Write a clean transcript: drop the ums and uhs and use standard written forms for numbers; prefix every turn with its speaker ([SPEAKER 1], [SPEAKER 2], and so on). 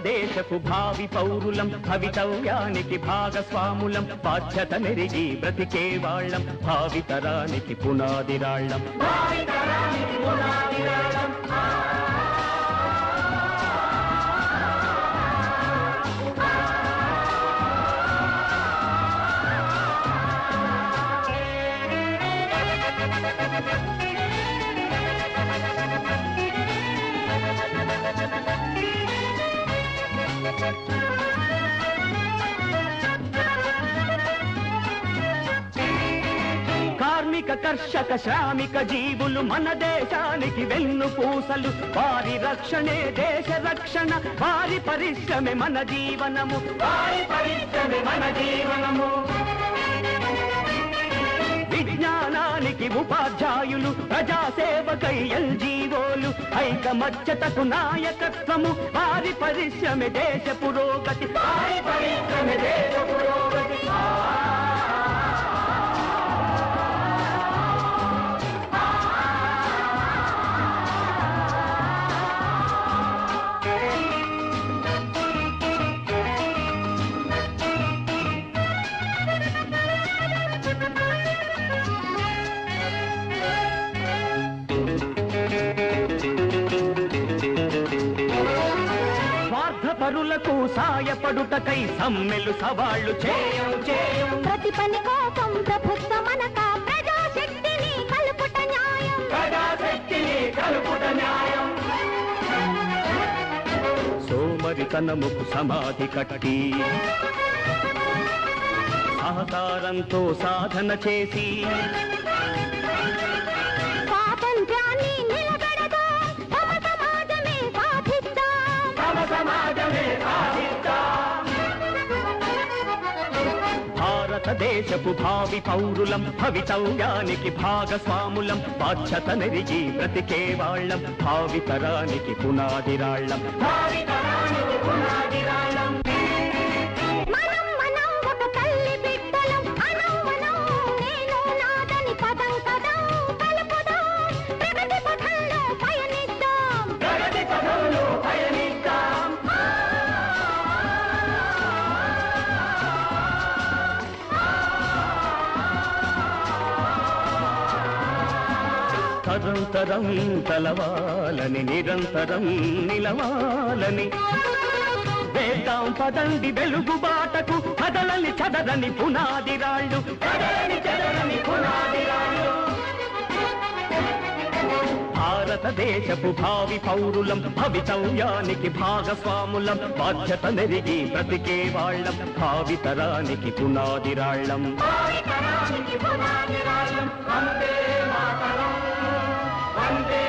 [SPEAKER 1] భారతదేశపు భావి పౌరులం భవితవ్యానికి భాగస్వాములం బాధ్యత నెరిగి బ్రతికే వాళ్ళం భావితరానికి పునాదిరాళ్ళం కార్మిక కర్షక శ్రామిక జీవులు మన దేశానికి వెన్నుపూసలు వారి రక్షణే దేశ రక్షణ వారి పరిశ్రమే మన జీవనము విజ్ఞానానికి ఉపాధ్యాయులు ప్రజాసేవకై ఎన్‌జీఓలు ఐకమత్యతకు నాయకత్వము వారి పరిశ్రమే దేశ పురోగతి పరులకు సాయపడుటకై సమ్మెలు సవాళ్లు చేయు
[SPEAKER 2] ప్రతి పని కోసం ప్రభుత్వమనక ప్రజాశక్తిని కలుపుట న్యాయం
[SPEAKER 1] సోమరితనముకు సమాధి కట్టి సహకారంతో సాధన చేసి
[SPEAKER 2] స్వాతంత్ర్యాన్ని నిలబెడదాం సమాజమే సాధిద్దాం
[SPEAKER 1] భారతదేశపు భావి పౌరులం భవితవ్యానికి భాగస్వాములం బాధ్యత నెరిగి బ్రతికే వాళ్ళం భావితరానికి పునాదిరాళ్ళం తరంతరం తలవాలని నిరంతరం నిలవాలని వేద్దాం పదండి వెలుగు బాటకు కదలని చదరని పునాదిరాళ్ళు భారతదేశపు భావి పౌరులం భవితవ్యానికి భాగస్వాములం బాధ్యత నెరిగి బ్రతికే వాళ్ళం భావితరానికి పునాదిరాళ్ళం వందే మాతరం వందే